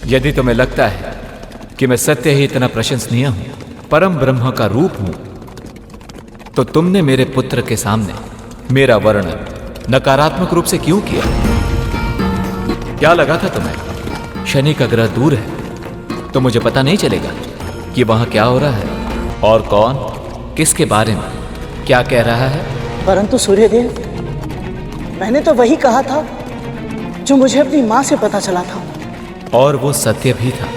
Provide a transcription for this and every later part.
यदि तुम्हें लगता है कि मैं सत्य ही इतना प्रशंसनीय हूं, परम ब्रह्म का रूप हूं, तो तुमने मेरे पुत्र के सामने मेरा वर्णन नकारात्मक रूप से क्यों किया? क्या लगा था तुम्हें शनि का ग्रह दूर है तो मुझे पता नहीं चलेगा कि वहां क्या हो रहा है और कौन किसके बारे में क्या कह रहा है? परंतु सूर्यदेव, मैंने तो वही कहा था जो मुझे अपनी मां से पता चला था। और वो सत्य भी था।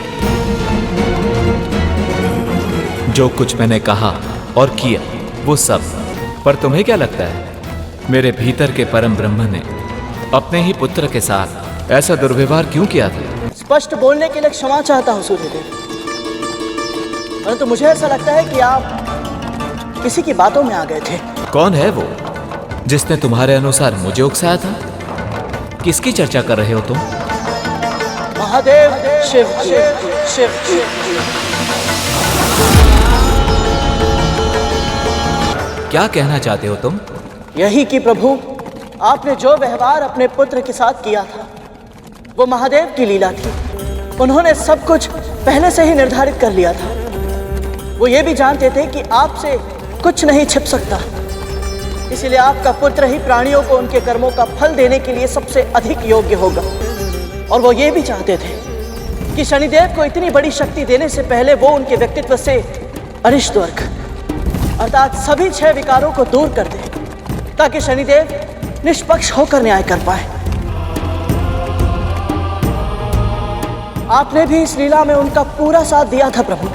जो कुछ मैंने कहा और किया वो सब। पर तुम्हें क्या लगता है मेरे भीतर के परम ब्रह्म ने अपने ही पुत्र के साथ ऐसा दुर्व्यवहार क्यों किया था? स्पष्ट बोलने के लिए क्षमा चाहता हूं सूर्यदेव, परंतु मुझे ऐसा लगता है कि आप किसी की बातों में आ गए थे। कौन है वो जिसने तुम्हारे अनुसार मुझे उकसाया था? किसकी चर्चा कर रहे हो तुम? महादेव शिव शिव शिव। क्या कहना चाहते हो तुम? यही कि प्रभु, आपने जो व्यवहार अपने पुत्र के साथ किया था वो महादेव की लीला थी। उन्होंने सब कुछ पहले से ही निर्धारित कर लिया था। वो ये भी जानते थे कि आपसे कुछ नहीं छिप सकता, इसलिए आपका पुत्र ही प्राणियों को उनके कर्मों का फल देने के लिए सबसे अधिक योग्य होगा। और वो ये भी चाहते थे कि शनिदेव को इतनी बड़ी शक्ति देने से पहले वो उनके व्यक्तित्व से अरिष्ट वर्ग अर्थात सभी 6 विकारों को दूर कर दे, ताकि शनिदेव निष्पक्ष होकर न्याय कर पाए। आपने भी इस लीला में उनका पूरा साथ दिया था प्रभु।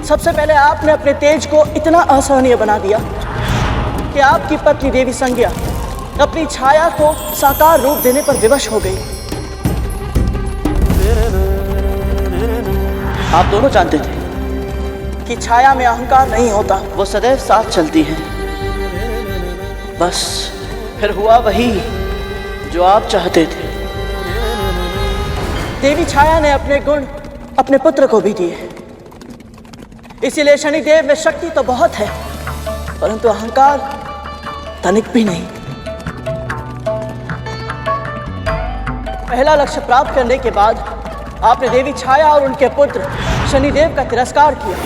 सबसे पहले आपने अपने तेज को इतना असहनीय बना दिया कि आपकी पत्नी देवी संज्ञा अपनी छाया को साकार रूप देने पर विवश हो गई। आप दोनों जानते थे कि छाया में अहंकार नहीं होता, वो सदैव साथ चलती है। बस फिर हुआ वही जो आप चाहते थे। देवी छाया ने अपने गुण अपने पुत्र को भी दिए, इसीलिए शनिदेव में शक्ति तो बहुत है परंतु अहंकार तनिक भी नहीं। पहला लक्ष्य प्राप्त करने के बाद आपने देवी छाया और उनके पुत्र शनिदेव का तिरस्कार किया।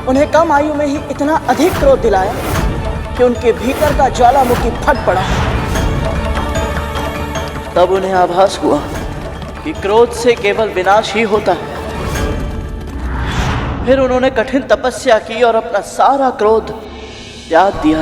उन्हें कम आयु में ही इतना अधिक क्रोध दिलाया कि उनके भीतर का ज्वालामुखी फट पड़ा। तब उन्हें आभास हुआ कि क्रोध से केवल विनाश ही होता है। फिर उन्होंने कठिन तपस्या की और अपना सारा क्रोध त्याग दिया।